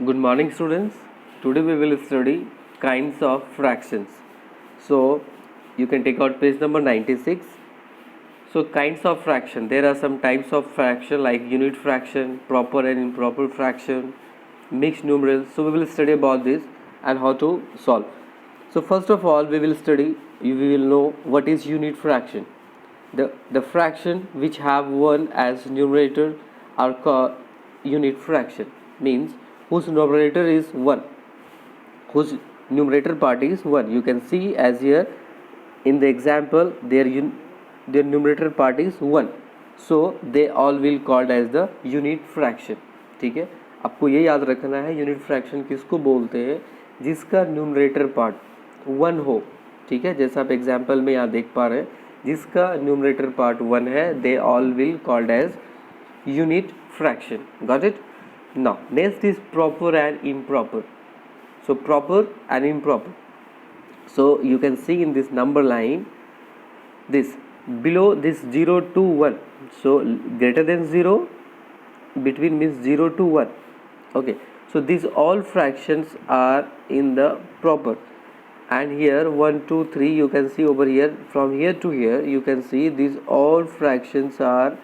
Good morning, students. Today we will study kinds of fractions. So you can take out page number 96. So kinds of fraction. There are some types of fraction like unit fraction, proper and improper fraction, mixed numerals. So we will study about this and how to solve. So first of all, we will study. We will know what is unit fraction. The fraction which have 1 as numerator are called unit fraction, means whose numerator is 1, whose numerator part is 1. You can see as here in the example their numerator part is 1, so they all will called as the unit fraction. ठीक है, आपको ये याद रखना है unit fraction किसको बोलते हैं, जिसका न्यूमरेटर पार्ट 1 हो. ठीक है, जैसा आप एग्जाम्पल में यहाँ देख पा रहे हैं, जिसका न्यूमरेटर पार्ट 1 है, they all will called as unit fraction. Got it? Now next is proper and improper. So proper and improper. So you can see in this number line, this below this 0 to 1. So greater than 0, between means 0 to 1. Okay, so these all fractions are in the proper, and here 1 2 3 you can see over here, from here to here you can see these all fractions are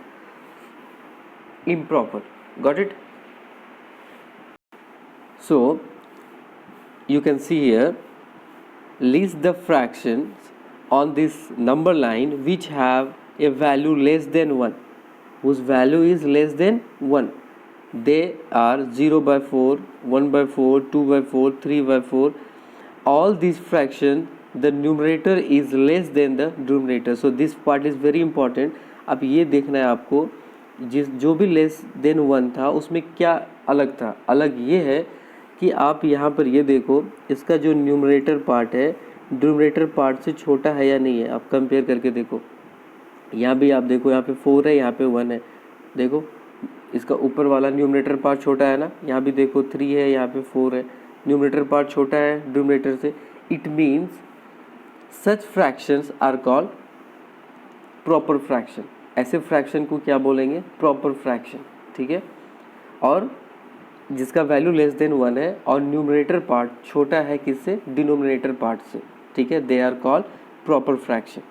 improper. Got it? So you can see here, list the fractions on this number line which have a value less than 1, whose value is less than 1. They are 0 by 4, 1 by 4, 2 by 4, 3 by 4. All these fractions, the numerator is less than the denominator. So this part is very important. अब ये देखना है आपको, जो भी less than 1 था उसमें क्या अलग था. अलग ये है कि आप यहाँ पर ये देखो, इसका जो न्यूमरेटर पार्ट है डिनोमिनेटर पार्ट से छोटा है या नहीं है, आप कंपेयर करके देखो. यहाँ भी आप देखो, यहाँ पे 4 है, यहाँ पे 1 है. देखो इसका ऊपर वाला न्यूमरेटर पार्ट छोटा है ना, यहाँ भी देखो 3 है, यहाँ पे 4 है. न्यूमरेटर पार्ट छोटा है डिनोमिनेटर से. It means such fractions are called proper fraction. ऐसे फ्रैक्शन को क्या बोलेंगे, प्रॉपर फ्रैक्शन. ठीक है, और जिसका वैल्यू लेस देन 1 है और न्यूमरेटर पार्ट छोटा है किससे, डिनोमिनेटर पार्ट से. ठीक है, they are called proper fraction.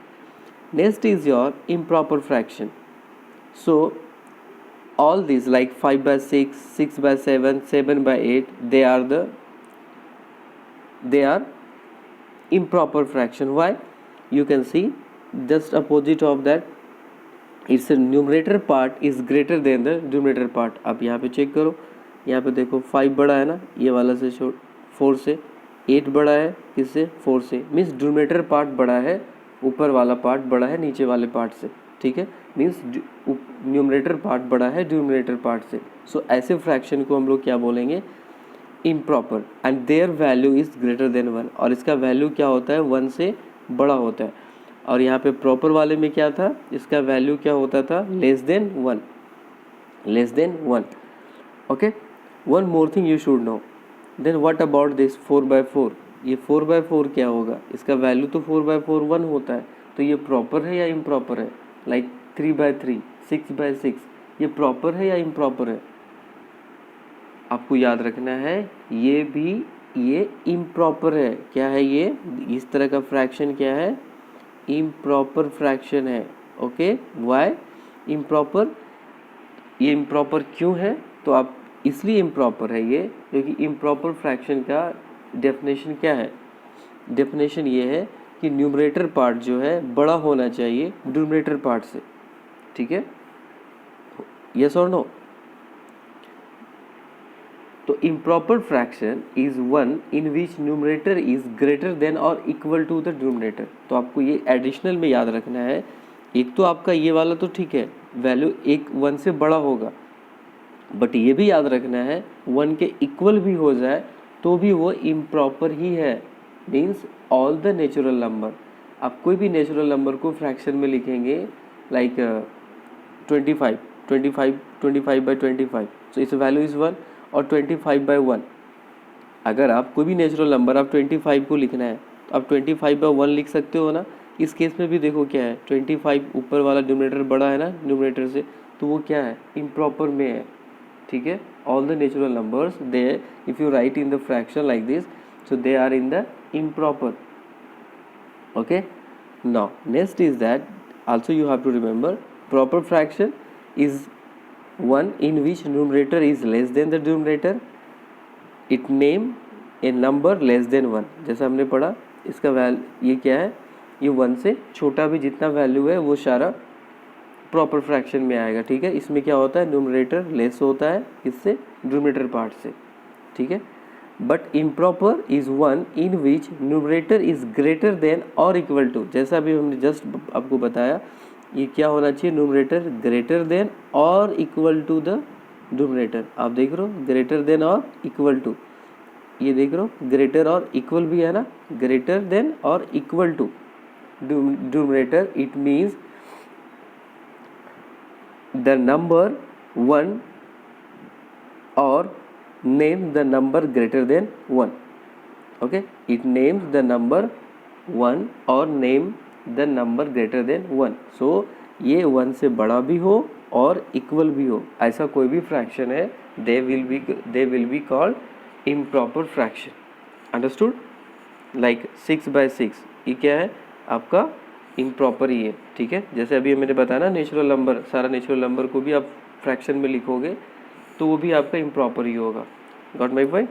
Next is your improper fraction. So all these like 5 by 6, 6 by 7, 7 by 8, they are improper fraction. Why? You can see just opposite of that, its numerator part is greater than the denominator part. आप यहाँ पे check करो, यहाँ पे देखो 5 बड़ा है ना, ये वाला से 4 से. 8 बड़ा है किससे, 4 से. मीन्स डिनोमिनेटर पार्ट बड़ा है, ऊपर वाला पार्ट बड़ा है नीचे वाले पार्ट से. ठीक है, मीन्स न्यूमरेटर पार्ट बड़ा है डिनोमिनेटर पार्ट से. सो ऐसे फ्रैक्शन को हम लोग क्या बोलेंगे, improper. And their value is greater than 1, और इसका वैल्यू क्या होता है, 1 से बड़ा होता है. और यहाँ पे प्रॉपर वाले में क्या था, इसका वैल्यू क्या होता था, less than 1, less than 1. Okay, one more thing you should know. Then what about this 4 by 4. ये 4 by 4 क्या होगा, इसका वैल्यू तो 4 by 4 1 होता है, तो ये प्रॉपर है या इम्प्रॉपर है. लाइक 3 by 3, 6 by 6, ये प्रॉपर है या इम्प्रॉपर है. आपको याद रखना है ये भी, ये इम्प्रॉपर है. क्या है ये, इस तरह का फ्रैक्शन क्या है, इम्प्रॉपर फ्रैक्शन है. ओके, वाई इम्प्रॉपर, ये इम्प्रॉपर क्यों है, तो आप इसलिए इम्प्रॉपर है ये क्योंकि इम्प्रॉपर फ्रैक्शन का डेफिनेशन क्या है, डेफिनेशन ये है कि न्यूमरेटर पार्ट जो है बड़ा होना चाहिए डिनोमिनेटर पार्ट से. ठीक है, यस और नो. तो improper fraction is one in which numerator is greater than और इक्वल टू द डिनोमिनेटर. तो आपको ये एडिशनल में याद रखना है. एक तो आपका ये वाला तो ठीक है, वैल्यू 1 से बड़ा होगा, बट ये भी याद रखना है 1 के इक्वल भी हो जाए तो भी वो इम्प्रॉपर ही है. Means all the natural number, आप कोई भी नेचुरल नंबर को फ्रैक्शन में लिखेंगे लाइक 25 by 25, सो इस वैल्यू इज़ 1, और 25 by 1. अगर आप कोई भी नेचुरल नंबर आप 25 को लिखना है तो आप 25 by 1 लिख सकते हो ना. इस केस में भी देखो क्या है, 25 ऊपर वाला डिनोमिनेटर बड़ा है ना डिनोमिनेटर से, तो वो क्या है, इम्प्रॉपर में है. ठीक है, all the natural numbers, they, if you write in the fraction like this, so they are in the improper. Okay, now next is that also you have to remember proper fraction is one in which numerator is less than the denominator. It name a number less than 1. जैसा हमने पढ़ा, इसका value ये क्या है, ये 1 से छोटा भी जितना वैल्यू है वो सारा प्रॉपर फ्रैक्शन में आएगा. ठीक है, इसमें क्या होता है, न्यूमरेटर लेस होता है इससे, डिनोमिनेटर पार्ट से. ठीक है, but improper is one in which numerator is greater than और इक्वल टू. जैसा अभी हमने जस्ट आपको बताया, ये क्या होना चाहिए, न्यूमरेटर ग्रेटर देन और इक्वल टू द डिनोमिनेटर. आप देख रहे हो ग्रेटर देन और इक्वल टू, ये देख रहे हो ग्रेटर और इक्वल भी है ना, ग्रेटर देन और equal to denominator. It means the number 1 or name the number greater than 1. Okay, it names the number 1 or name the number greater than 1. so ये 1 से बड़ा भी हो और इक्वल भी हो, ऐसा कोई भी फ्रैक्शन है, they will be called improper fraction. understood? like 6/6 ये क्या है आपका इम्प्रॉपर ही है. ठीक है, जैसे अभी मैंने बताया ना, नेचुरल नंबर, सारा नेचुरल नंबर को भी आप फ्रैक्शन में लिखोगे तो वो भी आपका इम्प्रॉपर ही होगा. Got my point?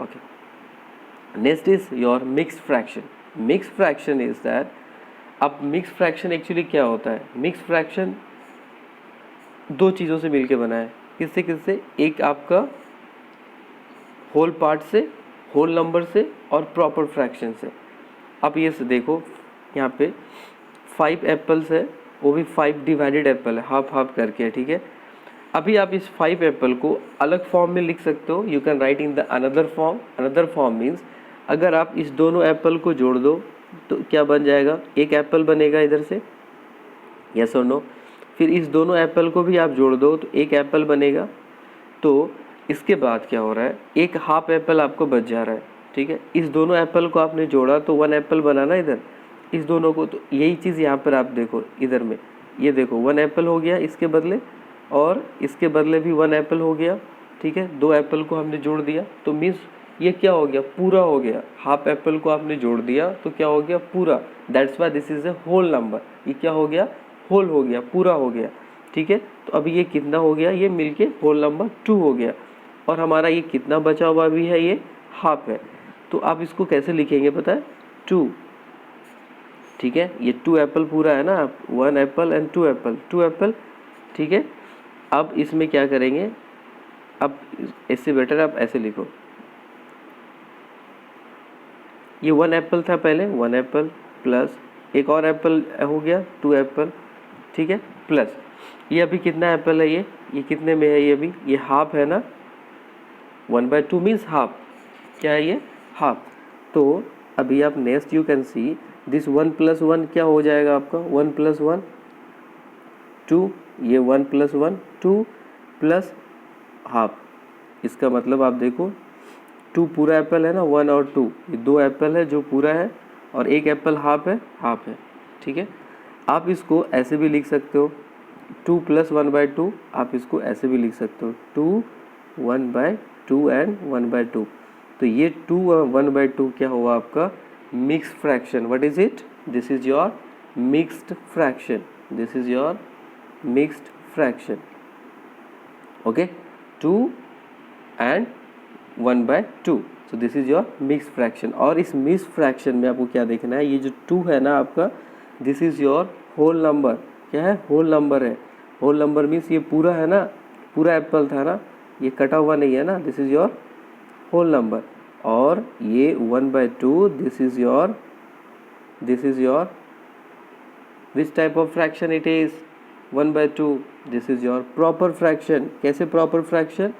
Okay, next is your mixed fraction. Mixed fraction is that, अब मिक्स्ड फ्रैक्शन एक्चुअली क्या होता है, मिक्स्ड फ्रैक्शन दो चीज़ों से मिलके बना है. किससे किससे, एक आपका होल पार्ट से, होल नंबर से, और प्रॉपर फ्रैक्शन से. आप ये से देखो, यहाँ पे 5 एप्पल्स है, वो भी 5 डिवाइडेड एप्पल है, हाफ हाफ करके. ठीक है, अभी आप इस 5 एप्पल को अलग फॉर्म में लिख सकते हो. You can right in the another form. Another form means अगर आप इस दोनों एप्पल को जोड़ दो तो क्या बन जाएगा, एक एप्पल बनेगा इधर से, यस और नो. फिर इस दोनों एप्पल को भी आप जोड़ दो तो एक एप्पल बनेगा. तो इसके बाद क्या हो रहा है, एक हाफ एप्पल आपको बच जा रहा है. ठीक है, इस दोनों एप्पल को आपने जोड़ा तो 1 एप्पल बना ना इधर, इस दोनों को. तो यही चीज़ यहाँ पर आप देखो, इधर में ये देखो 1 एप्पल हो गया इसके बदले, और इसके बदले भी 1 एप्पल हो गया. ठीक है, 2 एप्पल को हमने जोड़ दिया तो मीन्स ये क्या हो गया, पूरा हो गया. हाफ एप्पल को आपने जोड़ दिया तो क्या हो गया, पूरा. That's why this is a whole number. ये क्या हो गया, होल हो गया, पूरा हो गया. ठीक है, तो अभी ये कितना हो गया, ये मिलके होल नंबर 2 हो गया. और हमारा ये कितना बचा हुआ भी है, ये हाफ है. तो आप इसको कैसे लिखेंगे पता है, 2. ठीक है, ये 2 एप्पल पूरा है ना, आप 1 एप्पल एंड 2 एप्पल, 2 एप्पल. ठीक है, अब इसमें क्या करेंगे, अब इससे बेटर आप ऐसे लिखो, ये 1 एप्पल था पहले, 1 एप्पल प्लस एक और एप्पल हो गया 2 एप्पल. ठीक है, प्लस ये अभी कितना एप्पल है, ये कितने में है, ये अभी ये हाफ है ना, 1/2 मीन्स हाफ. क्या है ये, हाफ. तो अभी आप next you can see this 1 + 1 क्या हो जाएगा आपका, 1 + 1 2, ये 1 + 1 2 प्लस हाफ. इसका मतलब आप देखो 2 पूरा एप्पल है ना, 1 और 2, ये 2 एप्पल है जो पूरा है, और एक एप्पल हाफ है, हाफ है. ठीक है, आप इसको ऐसे भी लिख सकते हो, 2 + 1/2. आप इसको ऐसे भी लिख सकते हो, 2 1/2 एंड 1/2. तो ये 2 1/2 क्या हुआ आपका, mixed fraction. What is it, this is your mixed fraction. This is your mixed fraction. Okay, 2 and 1/2. So this is your mixed fraction. और इस मिक्स्ड फ्रैक्शन में आपको क्या देखना है, ये जो 2 है ना आपका, this is your whole number. क्या है, होल नंबर है. होल नंबर मीन्स ये पूरा है ना, पूरा एप्पल था ना, ये कटा हुआ नहीं है ना, this is your whole number. और ये 1/2, this is your which type of fraction it is, 1/2. This is your proper fraction. कैसे प्रॉपर फ्रैक्शन,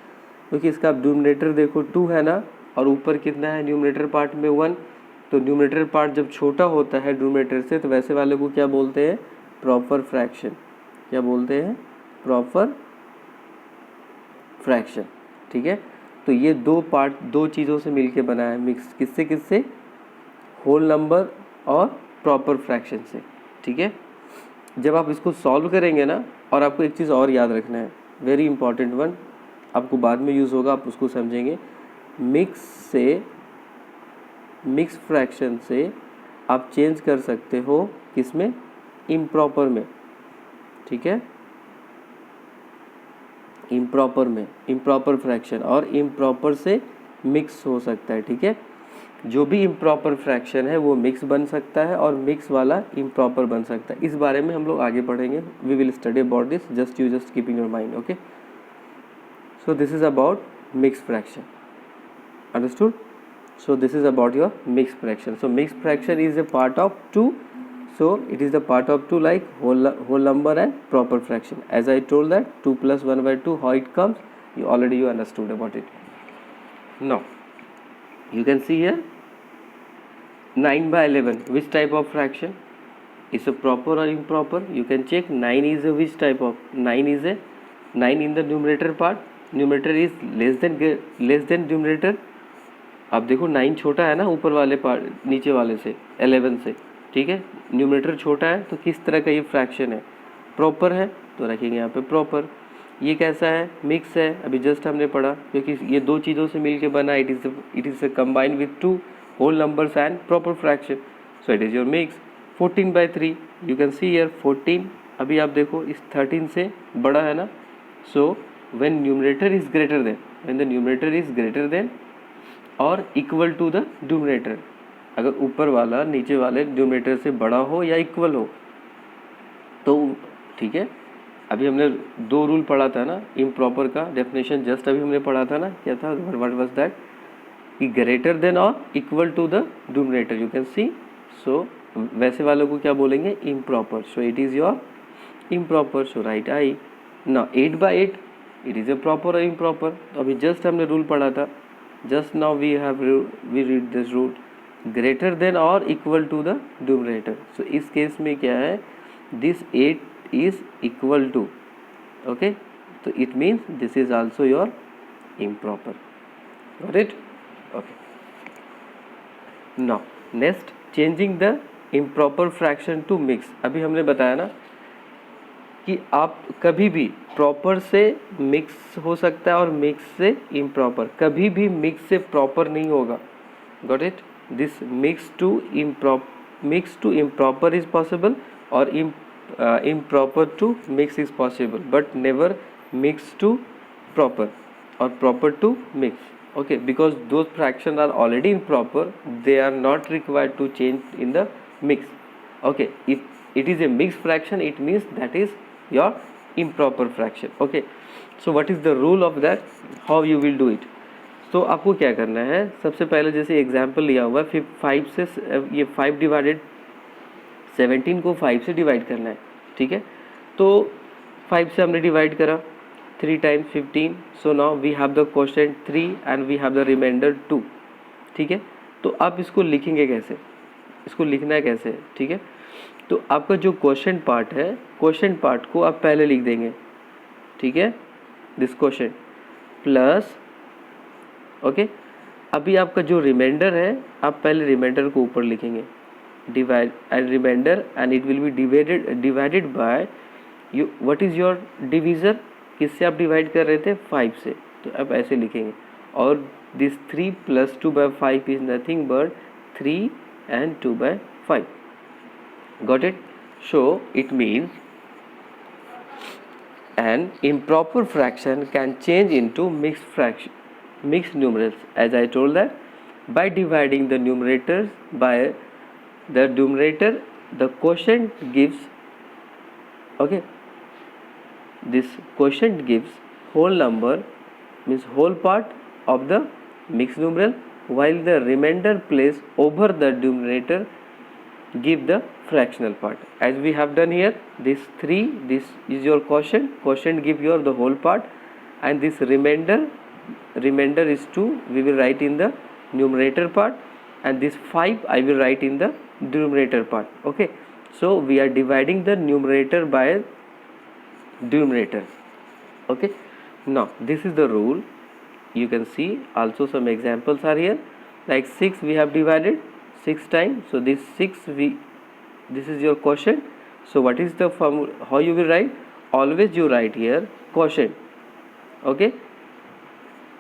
क्योंकि इसका डिनोमिनेटर देखो 2 है ना, और ऊपर कितना है न्यूमरेटर पार्ट में 1. तो न्यूमरेटर पार्ट जब छोटा होता है डिनोमिनेटर से, तो वैसे वाले को क्या बोलते हैं, प्रॉपर फ्रैक्शन. क्या बोलते हैं, प्रॉपर फ्रैक्शन. ठीक है, तो ये 2 पार्ट, 2 चीज़ों से मिलके बना है, मिक्स. किससे किससे, होल नंबर और प्रॉपर फ्रैक्शन से. ठीक है, जब आप इसको सॉल्व करेंगे ना, और आपको एक चीज़ और याद रखना है, वेरी इंपॉर्टेंट वन, आपको बाद में यूज़ होगा, आप उसको समझेंगे। मिक्स फ्रैक्शन से आप चेंज कर सकते हो किसमें, इम्प्रॉपर में, ठीक है, इम्प्रॉपर में, इम्प्रॉपर फ्रैक्शन, और इम्प्रॉपर से मिक्स हो सकता है, ठीक है। जो भी इम्प्रॉपर फ्रैक्शन है वो मिक्स बन सकता है और मिक्स वाला इम्प्रॉपर बन सकता है। इस बारे में हम लोग आगे पढ़ेंगे, we will study about this, just keep in your mind, okay. So this is about mix fraction, understood. So this is about your mixed fraction. So mixed fraction is a part of 2. So it is the part of 2 like whole number and proper fraction. As I told that 2 plus 1 by 2 how it comes, you understood about it. Now you can see here 9 by 11. Which type of fraction is a proper or improper? You can check 9 is a which type of 9 is a 9 in the numerator part. Numerator is less than numerator. अब देखो 9 छोटा है ना ऊपर वाले part, नीचे वाले से 11 से, ठीक है। न्यूमरेटर छोटा है तो किस तरह का ये फ्रैक्शन है, प्रॉपर है, तो रखेंगे यहाँ पे प्रॉपर। ये कैसा है, मिक्स है, अभी जस्ट हमने पढ़ा, क्योंकि ये दो चीज़ों से मिलके बना, it is combined with 2 whole numbers and proper fraction, so it is your mix. 14 by 3 you can see here 14, अभी आप देखो इस 13 से बड़ा है ना, so when numerator is greater than और इक्वल टू द न्यूमरेटर, अगर ऊपर वाला नीचे वाले न्यूमरेटर से बड़ा हो या इक्वल हो तो ठीक है। अभी हमने 2 रूल पढ़ा था ना, इम्प्रॉपर का डेफिनेशन जस्ट अभी हमने पढ़ा था ना, क्या था, व्हाट वाज दैट, कि ग्रेटर देन और equal to the numerator, you can see. So वैसे वालों को क्या बोलेंगे, improper, so it is your improper, so right I. ना 8 by 8 it is a proper और इम्प्रॉपर, तो अभी जस्ट हमने रूल पढ़ा था, just now we read this rule, greater than or equal to the numerator. So इस case में क्या है, this 8 is equal to, okay, so it means this is also your improper, got it, okay. Now next, changing the improper fraction to mix. अभी हमने बताया ना कि आप कभी भी प्रॉपर से मिक्स हो सकता है और मिक्स से इम्प्रॉपर, कभी भी मिक्स से प्रॉपर नहीं होगा, got it. This mix to improper is possible और improper to mix is possible, but never mix to proper और proper to mix, okay, because those fraction are already improper, they are not required to change in the mix, okay. If it is a mix fraction, it means that is your improper fraction, okay. So what is the rule of that, how you will do it? तो आपको क्या करना है, सबसे पहले जैसे example लिया हुआ है 5 से, ये 5 डिवाइडेड 17 को 5 से डिवाइड करना है, ठीक है। तो 5 से हमने डिवाइड करा, 3 times 15, so now we have the quotient 3 and we have the remainder 2, ठीक है। तो आप इसको लिखेंगे कैसे, इसको लिखना है कैसे, ठीक है। तो आपका जो क्वोशिएंट पार्ट है, क्वोशिएंट पार्ट को आप पहले लिख देंगे, ठीक है, दिस क्वोशिएंट प्लस, ओके। अभी आपका जो रिमाइंडर है, आप पहले रिमाइंडर को ऊपर लिखेंगे, divide and remainder, and it will be divided by you, what is your divisor, किससे आप डिवाइड कर रहे थे, 5 से, तो आप ऐसे लिखेंगे। और this 3 + 2 by 5 is nothing but 3 and 2 by 5, got it. So it means an improper fraction can change into mixed numerals, as I told that by dividing the numerators by the numerator, the quotient gives, okay, this quotient gives whole number, means whole part of the mixed numeral, while the remainder place over the numerator give the fractional part, as we have done here. This 3, this is your quotient give your the whole part, and this remainder is 2, we will write in the numerator part, and this 5 I will write in the denominator part, okay. So we are dividing the numerator by denominator, okay. Now this is the rule, you can see also some examples are here, like 6 we have divided 6 times, so this 6 this is your quotient. So what is the formula, how you will write, always you write here quotient, okay.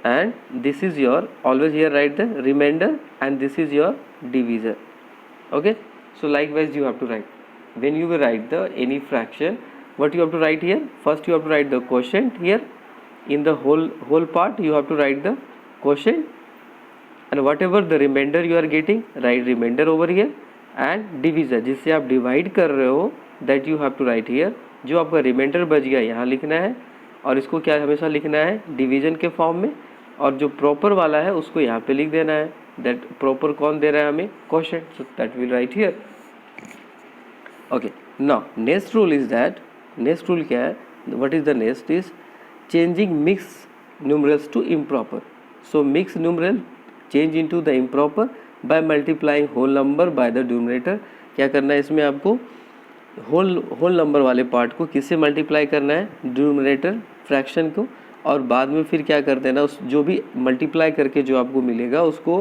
and this is your, always here write the remainder, and this is your divisor. Okay, so likewise you have to write, when you will write the any fraction, what you have to write here, first you have to write the quotient here, in the whole part you have to write the quotient, and whatever the remainder you are getting, write remainder over here, and divisor जिससे आप divide कर रहे हो, that you have to write here. जो आपका reminder बच गया यहाँ लिखना है, और इसको क्या हमेशा लिखना है, डिवीजन के फॉर्म में, और जो प्रॉपर वाला है उसको यहाँ पे लिख देना है. दैट प्रॉपर कौन दे रहा है हमें, quotient, so that will write here. Okay, now next rule is that, next rule क्या है, what is the next is changing mix numerals to improper. So mix numeral change into the improper by multiplying whole number by the denominator. क्या करना है इसमें आपको, whole number वाले part को किससे मल्टीप्लाई करना है, डिनोमिनेटर फ्रैक्शन को, और बाद में फिर क्या कर देना, उस जो भी मल्टीप्लाई करके जो आपको मिलेगा उसको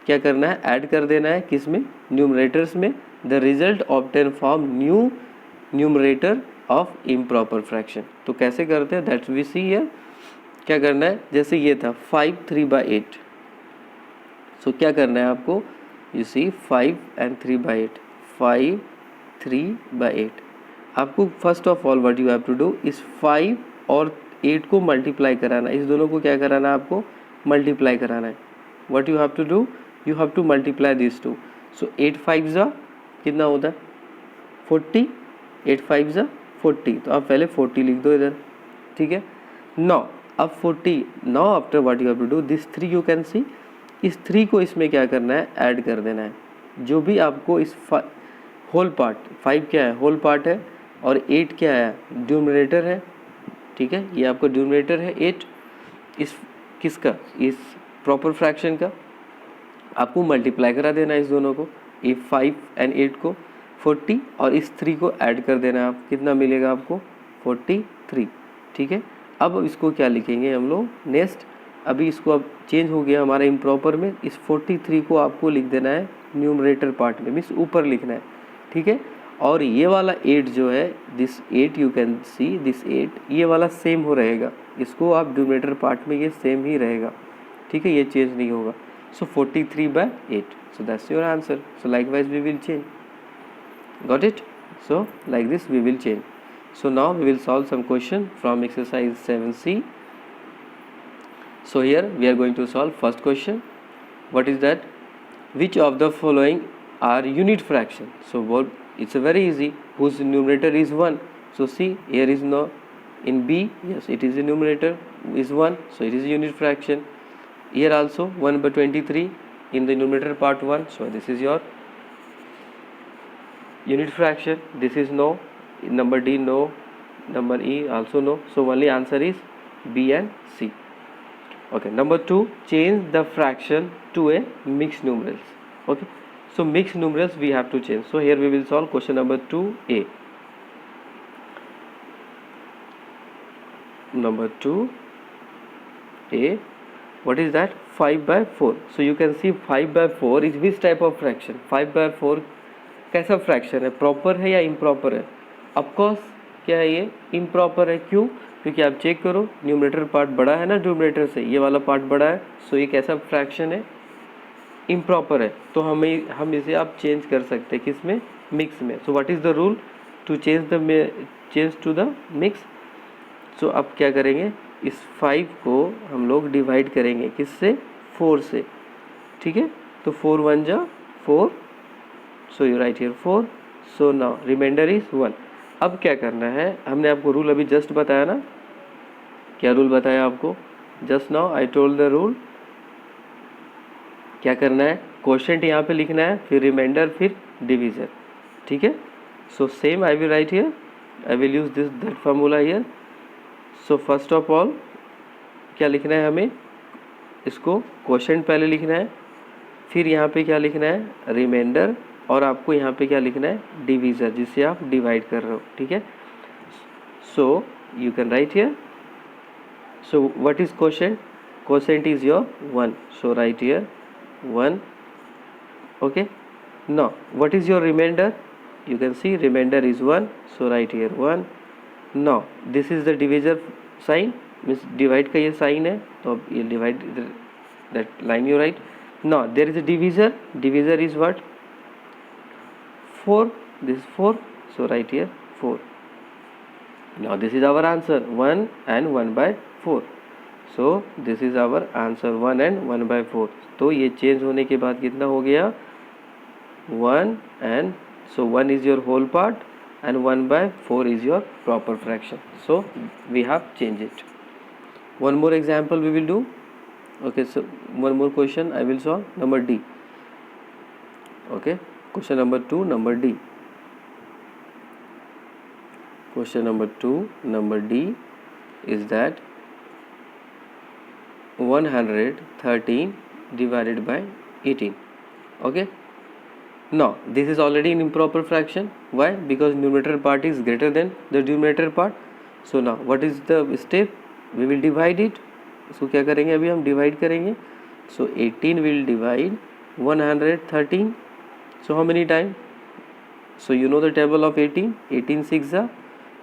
क्या करना है, ऐड कर देना है किस में, न्यूमरेटर्स में. The result obtain from new numerator of improper fraction. तो कैसे करते हैं, दैट्स वी सी हियर. क्या करना है, जैसे ये था 5 3/8. सो क्या करना है आपको, यू सी 5 and 3/8, 5 3/8. आपको first of all what you have to do इस 5 और 8 को मल्टीप्लाई कराना है. इस दोनों को क्या कराना है, आपको मल्टीप्लाई कराना है. What you have to do, you have to multiply this two. So 8 5 जा कितना होता है 40, 8 5 जा 40. तो आप पहले 40 लिख दो इधर, ठीक है. नाउ अब 40, now after what you have to do, this 3 you can see, इस 3 को इसमें क्या करना है, ऐड कर देना है. जो भी आपको इस होल पार्ट, 5 क्या है, होल पार्ट है, और 8 क्या है, डिनोमिनेटर है, ठीक है. ये आपका डिनोमिनेटर है 8, इस किसका, इस प्रॉपर फ्रैक्शन का. आपको मल्टीप्लाई करा देना है इस दोनों को, ये 5 and 8 को 40, और इस 3 को ऐड कर देना है. आप कितना मिलेगा आपको, 43, ठीक है. अब इसको क्या लिखेंगे हम लोग नेक्स्ट, अभी इसको अब चेंज हो गया हमारा इम्प्रॉपर में, इस 43 को आपको लिख देना है न्यूमरेटर पार्ट में, मीन्स ऊपर लिखना है, ठीक है. और ये वाला 8 जो है, this 8 you can C, this 8 ये वाला सेम हो रहेगा, इसको आप डिनोमिनेटर पार्ट में ये सेम ही रहेगा, ठीक है, ये चेंज नहीं होगा. So 43/8, so that's your answer. So likewise we will change, got it. So like this we will change. So now we will solve some question from exercise 7C. So here we are going to solve first question. What is that? Which of the following are unit fraction? So what, it's a very easy, whose numerator is 1. So see, here is no, in B, yes, it is the numerator is 1, so it is a unit fraction. Here also 1/23 in the numerator part 1, so this is your unit fraction. This is no, number D no, number E also no, so only answer is B and C. Okay, number 2, change the fraction to a mixed numerals. Okay, so mixed numerals we have to change. So here we will solve question number 2A. Number 2A, what is that, 5/4. So you can see 5/4 is which type of fraction, 5/4 कैसा fraction है, proper है या improper है. Of course क्या है, ये improper है. क्यों, क्योंकि आप चेक करो न्यूमरेटर पार्ट बड़ा है ना डिनोमिनेटर से, ये वाला पार्ट बड़ा है, सो ये कैसा फ्रैक्शन है, इम्प्रॉपर है. तो हम इसे आप चेंज कर सकते हैं किस में, मिक्स में. So what is the rule to change to the mix. So अब क्या करेंगे, इस 5 को हम लोग डिवाइड करेंगे किससे, 4 से, ठीक है. तो 4 1 जा 4, so you write here 4. So now remainder is 1. अब क्या करना है, हमने आपको रूल अभी जस्ट बताया ना, क्या रूल बताया आपको, just now I told the rule. क्या करना है, क्वोशिएंट यहाँ पे लिखना है, फिर रिमाइंडर, फिर डिवीजर, ठीक है. So same I will write here, I will use this that formula here. So first of all क्या लिखना है हमें, इसको क्वोशिएंट पहले लिखना है, फिर यहाँ पे क्या लिखना है, रिमाइंडर, और आपको यहाँ पे क्या लिखना है, डिवीजर, जिससे आप डिवाइड कर रहे हो, ठीक है. So you can write here. So what is quotient, quotient is your 1, so write here 1. Okay, now what is your remainder, you can see remainder is 1, so write here 1. Now this is the divisor sign, means divide का ये sign है, तो अब ये divide that line you write. Now there is a divisor. Divisor is what? 4. This is 4, so write here 4. Now this is our answer, 1 and 1 by 4. So this is our answer, 1 and 1 by 4. तो ये change होने के बाद कितना हो गया? 1 and so 1 is your whole part and 1 by 4 is your proper fraction. So we have changed it. One more example we will do. Okay, so one more question I will solve. Number D. Okay, question number 2, number D. Question number 2, number D is that 113 divided by 18. Okay, now this is already an improper fraction. Why? Because numerator part is greater than the denominator part. So now what is the step? We will divide it. इसको क्या करेंगे? अभी हम divide करेंगे. So 18 will divide 113. So how many times? So you know the table of 18. 18 6 are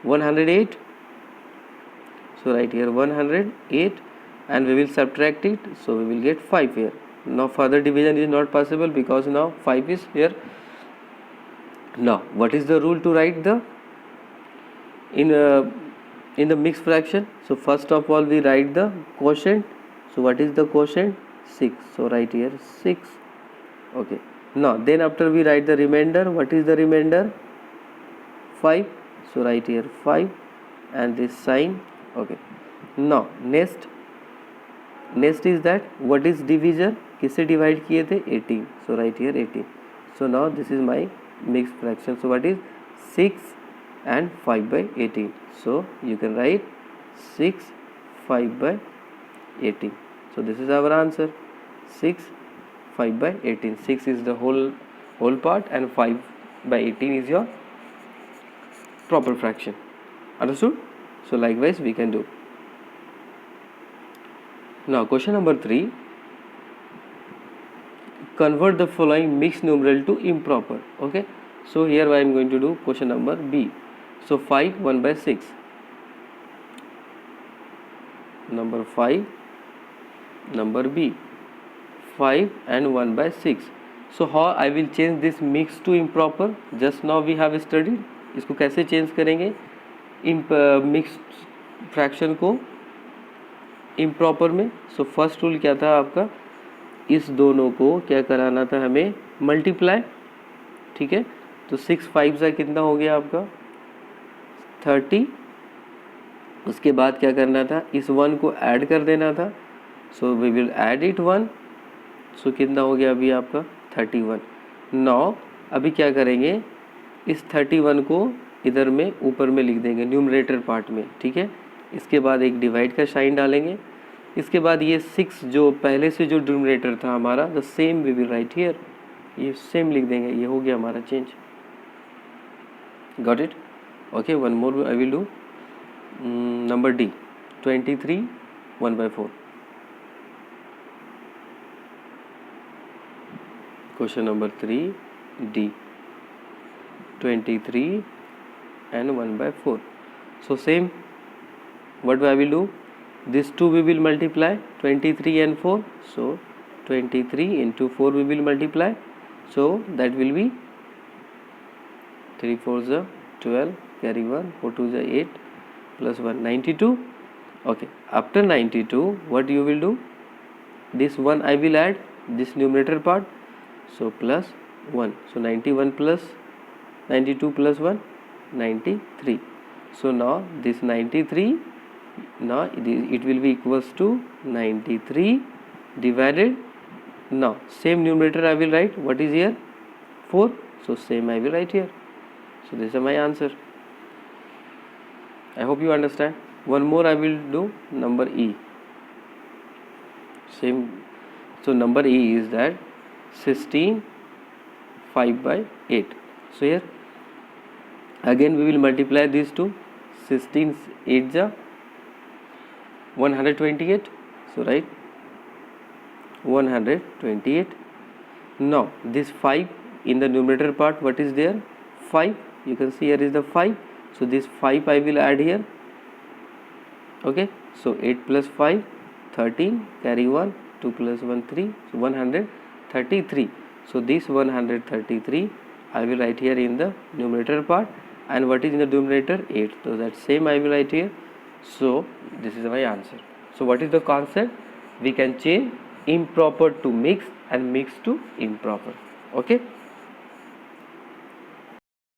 108. So right here 108 and we will subtract it. So we will get 5 here. Now further division is not possible because now 5 is here. Now what is the rule to write the in the mixed fraction? So first of all we write the quotient. So what is the quotient? 6. So right here 6. Okay. Now then after we write the remainder. What is the remainder? 5. So write here 5 and this sign. Okay. Now next is that what is divisor? किससे divide किए थे? 18. So write here 18. So now this is my mixed fraction. So what is 6 and 5 by 18? So you can write 6 5 by 18. So this is our answer, 6 5 by 18. 6 is the whole part and 5 by 18 is your proper fraction. Understood? So likewise we can do. Now question number 3. Convert the following mixed numeral to improper. Okay. So here I am going to do question number B. So 5 1 by 6. Number 5. Number B. 5 and 1 by 6. So how I will change this mix to improper? Just now we have studied. इसको कैसे change करेंगे? Mixed fraction को improper में. So first rule क्या था आपका? इस दोनों को क्या कराना था हमें? मल्टीप्लाई. ठीक है, तो 6 5 से कितना हो गया आपका? 30. उसके बाद क्या करना था? इस 1 को ऐड कर देना था. So we will add it 1. So कितना हो गया अभी आपका? 31. नाउ अभी क्या करेंगे? इस 31 को इधर में ऊपर में लिख देंगे न्यूमरेटर पार्ट में. ठीक है, इसके बाद एक डिवाइड का साइन डालेंगे. इसके बाद ये 6 जो पहले से जो न्यूमरेटर था हमारा, the same we will write here. ये सेम लिख देंगे. ये हो गया हमारा change. Got it? Okay, one more I will do. Number D, 23 1 by 4. Question number 3, D. 23 and 1 by 4. So same, what I will do? These two we will multiply, 23 and 4. So 23 into 4 we will multiply. So that will be 3 4s are 12, carry 1, 4 2s are 8, plus 1 92. Okay, after 92 what you will do? This 1 I will add this numerator part. So plus 1. So 91 plus 92 plus 1, 93. So now this 93, now it will be equals to 93 divided. Now same numerator I will write. What is here? 4. So same I will write here. So this is my answer. I hope you understand. One more I will do, number E. Same. So number E is that 16 5 by 8. So here again we will multiply these two. 16 8 ja 128. So right, 128. Now this 5 in the numerator part, what is there? 5. You can see here is the 5. So this 5 I will add here. Okay, so 8 plus 5 13, carry 1, 2 plus 1 3, so 133. So this 133 I will write here in the numerator part, and what is in the numerator? 8. So that same I will write here. So this is my answer. So what is the concept? We can change improper to mixed and mixed to improper. Okay.